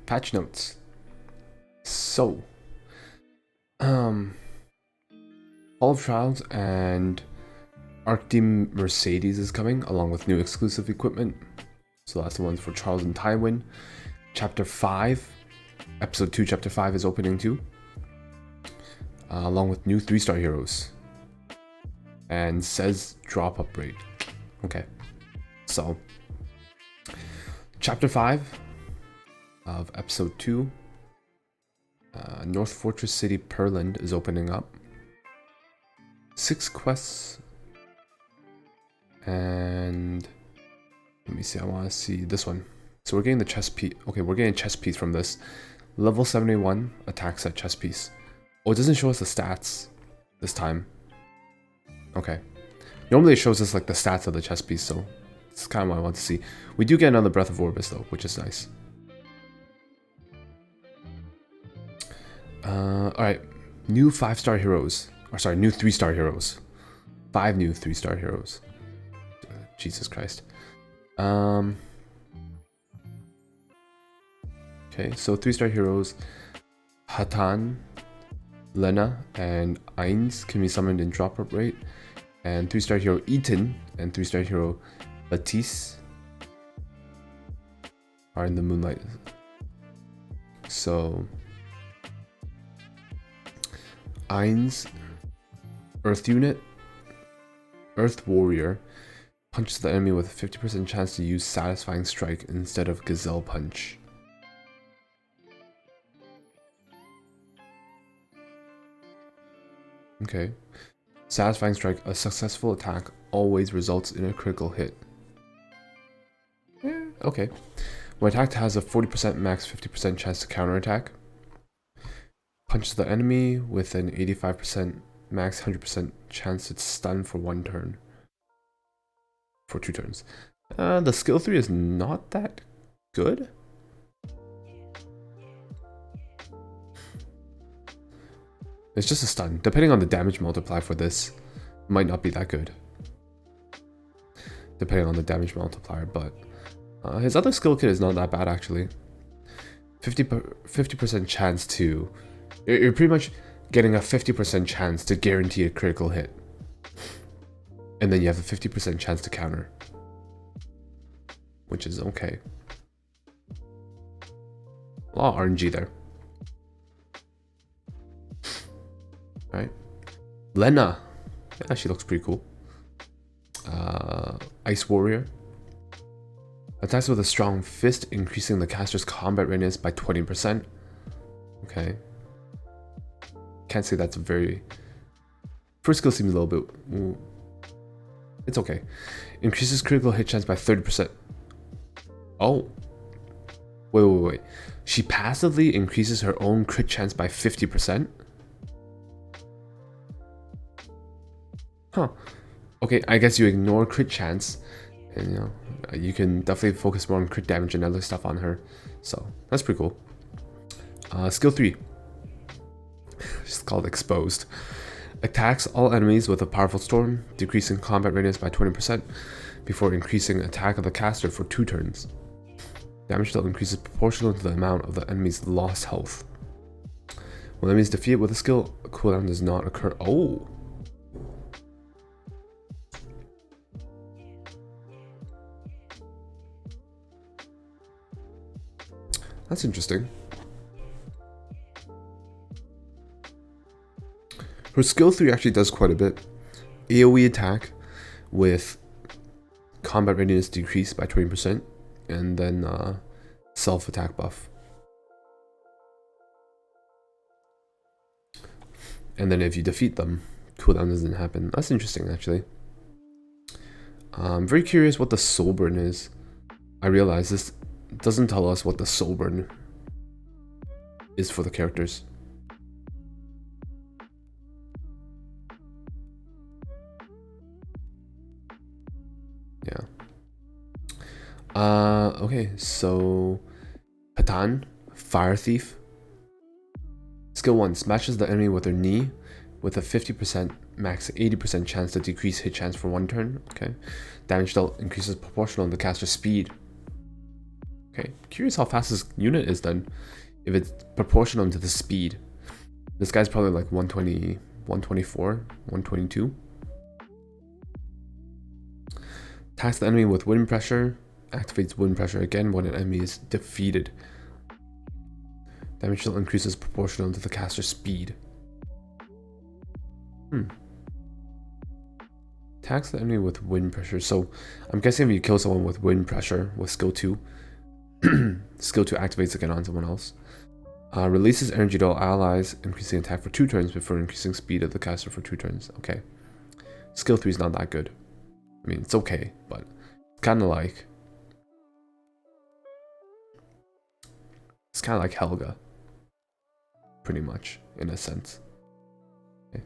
Patch notes. So, Hall of Trials and Arcteam Mercedes is coming, along with new exclusive equipment. So that's the ones for Charles and Tywin. Chapter 5, Episode 2, Chapter 5 is opening too. Along with new 3-star heroes. And says drop up rate. Okay. So, Chapter 5 of Episode 2. North Fortress City Perland is opening up. 6 quests. And let me see, I want to see this one. So we're getting the chess piece. Okay, we're getting a chess piece from this. Level 71 attack set chess piece. Oh, it doesn't show us the stats this time. Okay. Normally it shows us like the stats of the chess piece, so it's kind of what I want to see. We do get another Breath of Orbis though, which is nice. Alright. New 5-star heroes. Or sorry, new 3-star heroes. 5 new 3-star heroes. Jesus Christ. Okay, so 3-star heroes. Hatan, Lena, and Ainz can be summoned in drop-up rate. And 3-star hero Eaton and 3-star hero Batiste are in the Moonlight. So Ainz, Earth Unit, Earth Warrior, punches the enemy with a 50% chance to use Satisfying Strike instead of Gazelle Punch. Okay. Satisfying Strike, a successful attack always results in a critical hit. Okay. When attacked has a 40% max 50% chance to counterattack. Punches the enemy with an 85% max 100% chance to stun for 1 turn. For 2 turns. The skill 3 is not that good. It's just a stun. Depending on the damage multiplier for this, it might not be that good. Depending on the damage multiplier, but his other skill kit is not that bad actually. 50% chance to... You're pretty much getting a 50% chance to guarantee a critical hit. And then you have a 50% chance to counter. Which is okay. A lot of RNG there. Alright. Lena. Yeah, she looks pretty cool. Ice Warrior. Attacks with a strong fist, increasing the caster's combat readiness by 20%. Okay. Can't say that's very... First skill seems a little bit... It's okay. Increases critical hit chance by 30%. Oh. Wait. She passively increases her own crit chance by 50%? Huh. Okay, I guess you ignore crit chance. And, you know, you can definitely focus more on crit damage and other stuff on her. So, that's pretty cool. Skill 3. It's called Exposed. Attacks all enemies with a powerful storm, decreasing combat readiness by 20% before increasing attack of the caster for 2 turns. Damage dealt increases proportional to the amount of the enemy's lost health. When enemies defeated with a skill, a cooldown does not occur. Oh! That's interesting. Her skill 3 actually does quite a bit. AoE attack with combat readiness decreased by 20%, and then self-attack buff. And then if you defeat them, cooldown doesn't happen. That's interesting, actually. I'm very curious what the soul burn is. I realize this doesn't tell us what the soul burn is for the characters. Yeah. Okay, so Hatan, Fire Thief. Skill 1, smashes the enemy with her knee with a 50% max 80% chance to decrease hit chance for 1 turn. Okay. Damage dealt increases proportional to the caster's speed. Okay, curious how fast this unit is then, if it's proportional to the speed. This guy's probably like 120, 124, 122. Attacks the enemy with wind pressure. Activates wind pressure again when an enemy is defeated. Damage still increases proportional to the caster's speed. Attacks the enemy with wind pressure. So I'm guessing if you kill someone with wind pressure with skill 2, skill 2 activates again on someone else. Releases energy to all allies, increasing attack for 2 turns before increasing speed of the caster for 2 turns. Okay. Skill 3 is not that good. I mean, it's okay, but it's kind of like... It's kind of like Helga. Pretty much, in a sense. Okay.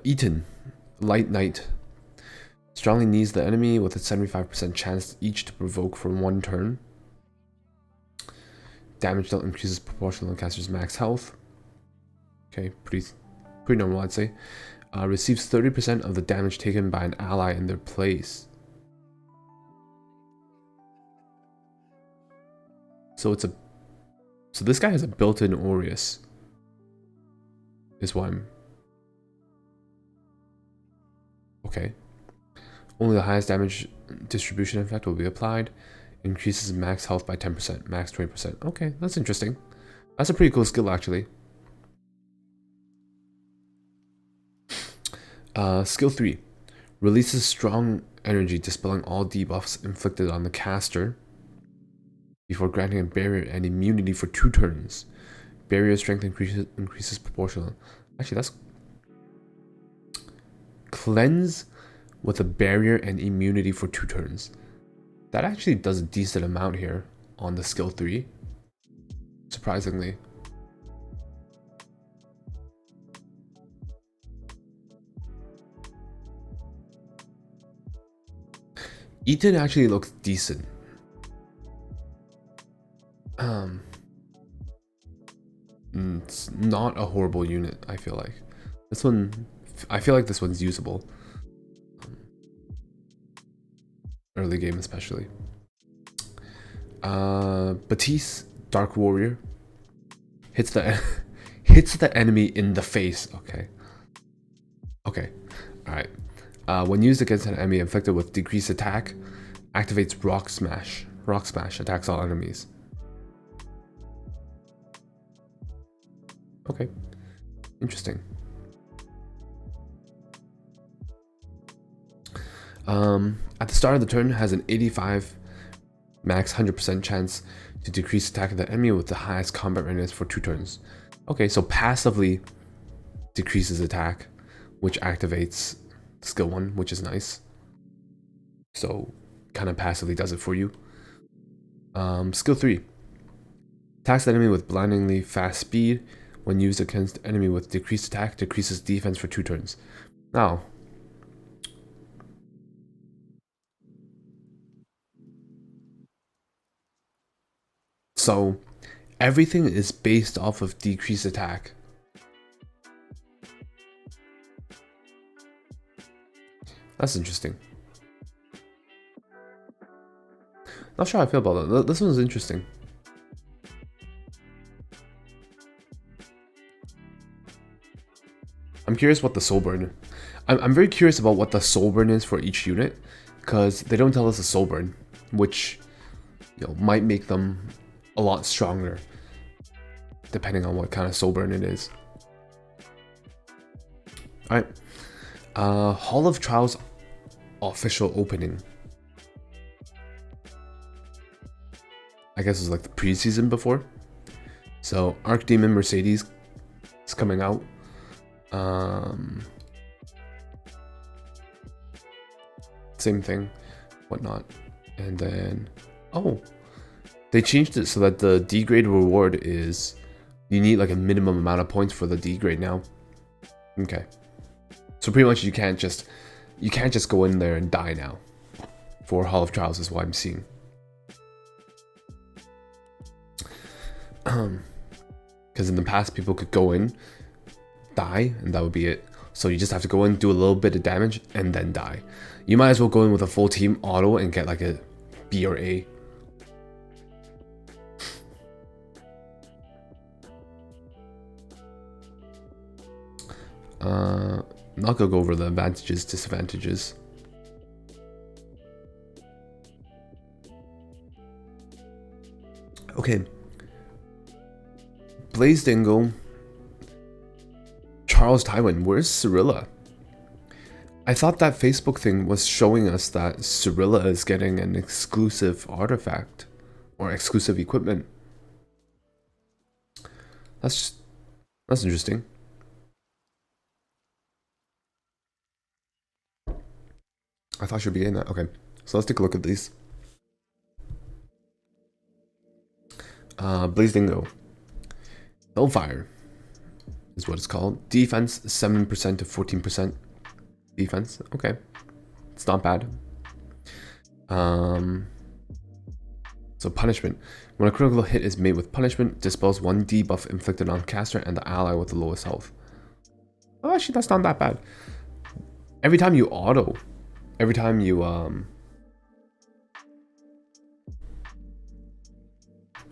Eaton. Light Knight. Strongly knees the enemy with a 75% chance each to provoke for 1 turn. Damage dealt increases proportional to the caster's max health. Okay, pretty normal, I'd say. Receives 30% of the damage taken by an ally in their place. So this guy has a built-in Aureus. Is why I'm... Okay. Only the highest damage distribution effect will be applied. Increases max health by 10%, max 20%. Okay, that's interesting. That's a pretty cool skill, actually. Skill 3. Releases strong energy, dispelling all debuffs inflicted on the caster before granting a barrier and immunity for 2 turns. Barrier strength increases proportional. Actually, that's... Cleanse with a barrier and immunity for 2 turns. That actually does a decent amount here on the skill 3. Surprisingly. Eaton actually looks decent. It's not a horrible unit, I feel like. This one, I feel like this one's usable. Early game especially. Batiste, Dark Warrior. Hits the enemy in the face. Okay. Okay. Alright. When used against an enemy inflicted with decreased attack, activates Rock Smash. Rock Smash attacks all enemies. Okay. Interesting. At the start of the turn, has an 85 max 100% chance to decrease attack of the enemy with the highest combat readiness for 2 turns. Okay, so passively decreases attack, which activates skill 1, which is nice. So kind of passively does it for you. Skill 3. Attacks the enemy with blindingly fast speed. When used against enemy with decreased attack, decreases defense for 2 turns. Now, so everything is based off of decreased attack. That's interesting. Not sure how I feel about that. This one's interesting. I'm curious what the soul burn. I'm very curious about what the soul burn is for each unit, because they don't tell us the soul burn, which might make them a lot stronger, depending on what kind of soul burn it is. Alright. Hall of Trials official opening. I guess it was like the preseason before. So Archdemon Mercedes is coming out. Same thing, whatnot. And then, oh, they changed it so that the D grade reward is, you need like a minimum amount of points for the D grade now. Okay. So pretty much you can't just go in there and die now. For Hall of Trials is what I'm seeing. Because in the past people could go in, die, and that would be it. So you just have to go in, do a little bit of damage, and then die. You might as well go in with a full team auto and get like a B or A. I'm not gonna go over the advantages, disadvantages. Okay. Blaze Dingo. Charles Tywin, where's Cirilla? I thought that Facebook thing was showing us that Cirilla is getting an exclusive artifact or exclusive equipment. That's interesting. I thought she'd be getting that. Okay, so let's take a look at these. Blaze Dingo. Hellfire is what it's called. Defense 7% to 14%. Defense, okay, it's not bad. So punishment. When a critical hit is made with punishment, dispels 1 debuff inflicted on caster and the ally with the lowest health. Oh, actually, that's not that bad. Every time you auto, every time you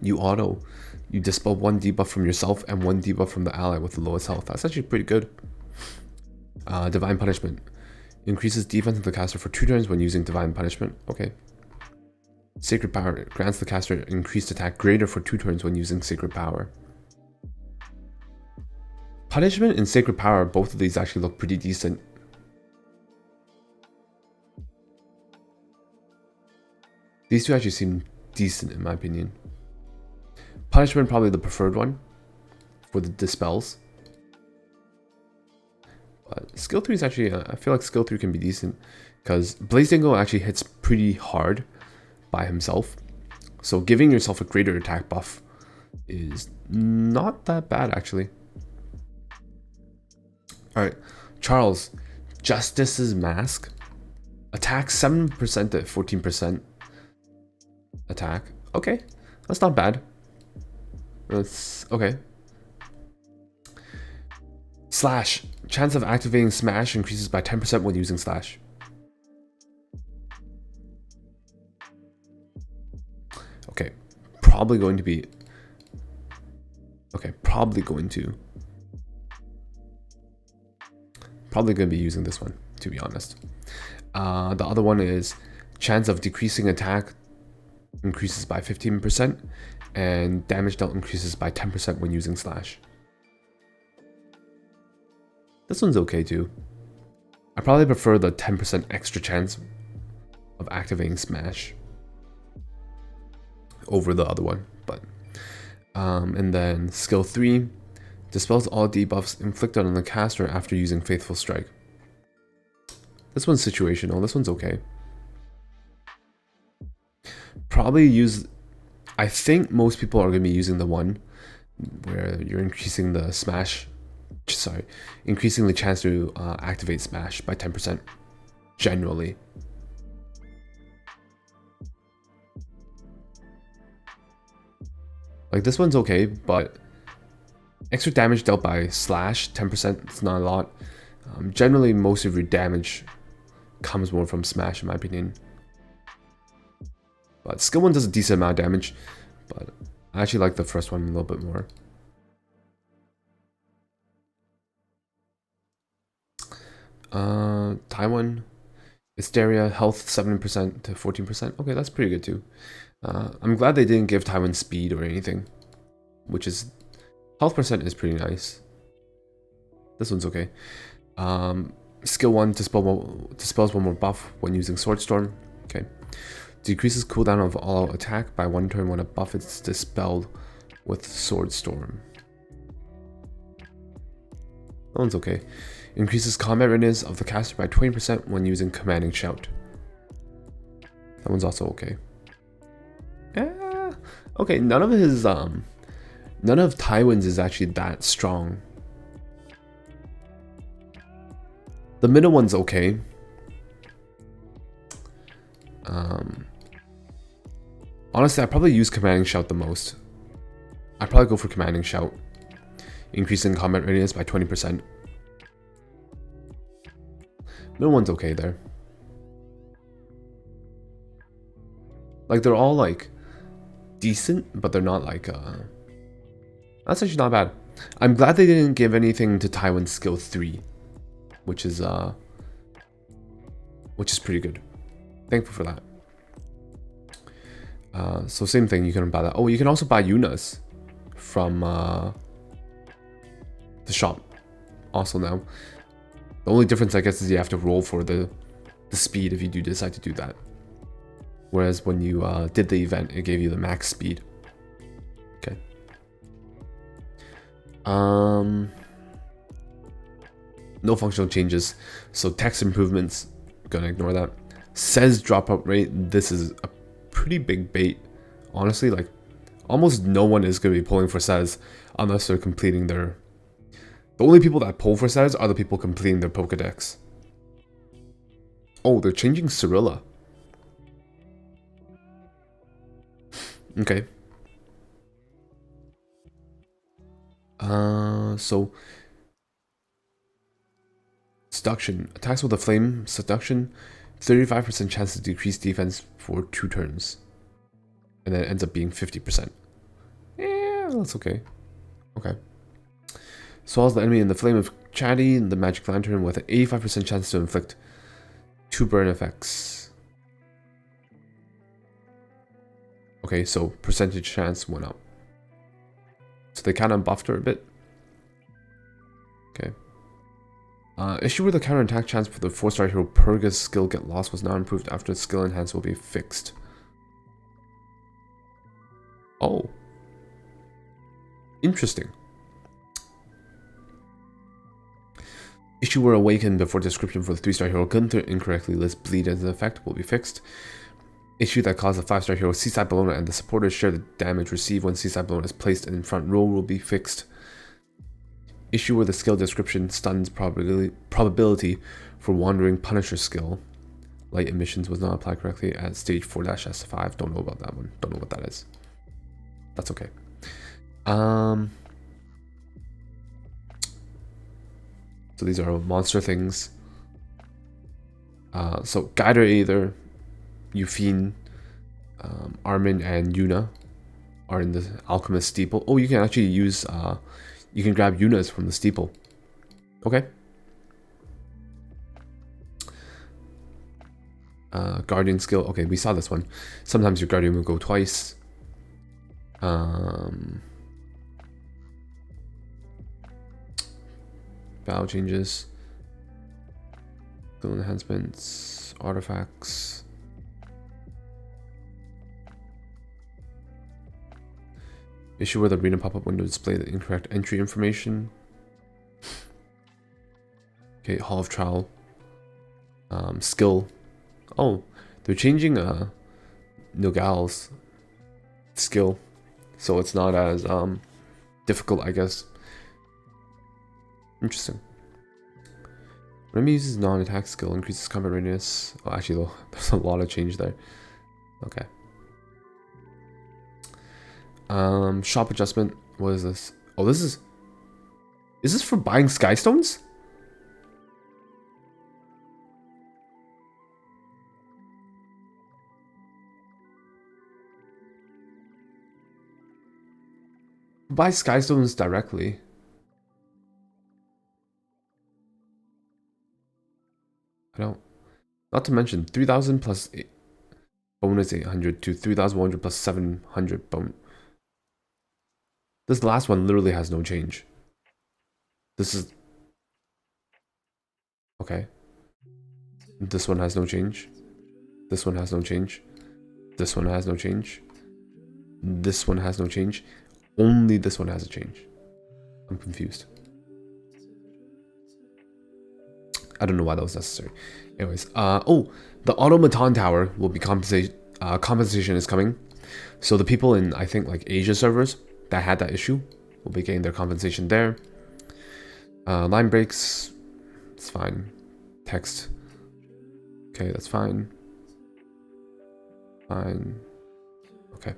you dispel 1 debuff from yourself and 1 debuff from the ally with the lowest health. That's actually pretty good. Divine Punishment. Increases defense of the caster for 2 turns when using Divine Punishment. Okay. Sacred Power. Grants the caster increased attack greater for 2 turns when using Sacred Power. Punishment and Sacred Power, both of these actually look pretty decent. These two actually seem decent in my opinion. Punishment probably the preferred one for the dispels. But skill 3 is actually, I feel like skill 3 can be decent because Blaze Dingo actually hits pretty hard by himself. So giving yourself a greater attack buff is not that bad actually. Alright, Charles, Justice's Mask. Attack 7% to 14% attack. Okay, that's not bad. That's okay. Slash. Chance of activating Smash increases by 10% when using Slash. Okay. Probably going to be... Okay, probably going to be using this one, to be honest. The other one is chance of decreasing attack increases by 15%, and damage dealt increases by 10% when using Slash. This one's okay too. I probably prefer the 10% extra chance of activating Smash over the other one, but and then skill 3 dispels all debuffs inflicted on the caster after using Faithful Strike. This one's situational. This one's okay. Probably use... I think most people are going to be using the one where you're increasing the Smash... Sorry, increasing the chance to activate Smash by 10%, generally. Like, this one's okay, but extra damage dealt by Slash, 10%, it's not a lot. Generally, most of your damage comes more from Smash, in my opinion. But skill 1 does a decent amount of damage, but I actually like the first one a little bit more. Tywin, Hysteria, health 7% to 14%. Okay, that's pretty good too. I'm glad they didn't give Tywin speed or anything, which is... Health percent is pretty nice. This one's okay. Skill 1 dispels 1 more buff when using Sword Storm. Okay. Decreases cooldown of all attack by 1 turn when a buff is dispelled with Sword Storm. That one's okay. Increases combat readiness of the caster by 20% when using Commanding Shout. That one's also okay. Yeah. Okay, none of Tywin's is actually that strong. The middle one's okay. Honestly, I probably use Commanding Shout the most. I'd probably go for Commanding Shout. Increasing combat readiness by 20%. No one's okay there. Like, they're all, like, decent, but they're not, like, That's actually not bad. I'm glad they didn't give anything to Taiwan skill 3, which is pretty good. Thankful for that. So same thing, you can buy that. Oh, you can also buy Yunas from the shop also now. The only difference, I guess, is you have to roll for the speed if you do decide to do that. Whereas when you did the event, it gave you the max speed. Okay. No functional changes. So text improvements, gonna ignore that. Says dropout rate, this is a pretty big bait. Honestly, like, almost no one is gonna be pulling for Says unless they're completing their... The only people that pull for Says are the people completing their Pokedex. Oh, they're changing Cirilla. Okay. So seduction. Attacks with a flame seduction, 35% chance to decrease defense for 2 turns. And then it ends up being 50%. Yeah, that's okay. Okay. Swallows the enemy in the flame of Chatty, the magic lantern, with an 85% chance to inflict 2 burn effects. Okay, so percentage chance went up. So they kind of buffed her a bit. Okay. Issue where the counterattack chance for the 4-star hero Purga's skill get lost was now improved after the skill enhance will be fixed. Oh. Interesting. Issue where awakened before description for the 3-star hero Gunther incorrectly lists bleed as an effect will be fixed. Issue that caused the 5-star hero Seaside Bellona and the supporters share the damage received when Seaside Bellona is placed in front row will be fixed. Issue where the skill description stuns probability for Wandering Punisher skill. Light emissions was not applied correctly at stage 4-S5. Don't know about that one. Don't know what that is. That's okay. So these are monster things. So Guider Aether, Euphine, Armin, and Yuna are in the Alchemist Steeple. Oh, you can actually use... you can grab Yunas from the Steeple. Okay. Guardian skill. Okay, we saw this one. Sometimes your Guardian will go twice. Battle changes. Skill enhancements. Artifacts. Issue where the arena pop-up window display the incorrect entry information. Okay, Hall of Trial. Skill. Oh, they're changing Nilgal's skill, so it's not as difficult, I guess. Interesting. Remy uses non-attack skill, increases combat readiness. Oh, actually, though, there's a lot of change there. Okay. Shop adjustment. What is this? Oh, this is... Is this for buying Skystones? Buy Skystones directly. I don't... Not to mention, 3,000 plus 8, bonus 800 to 3,100 plus 700 bonus. This last one literally has no change. This is... Okay. This one has no change. This one has no change. This one has no change. This one has no change. Only this one has a change. I'm confused. I don't know why that was necessary. Anyways, oh, the Automaton Tower will be compensation is coming. So the people in, I think, like Asia servers that had that issue will be getting their compensation there. Line breaks, it's fine. Text, okay, that's fine. Fine. Okay.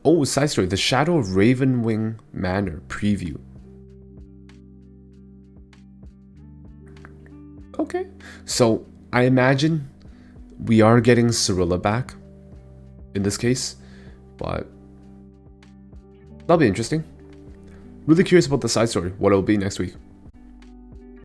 Oh, side story: the Shadow of Ravenwing Manor preview. Okay, So I imagine we are getting Cirilla back in this case, but that'll be interesting. Really curious about the side story, what it'll be next week.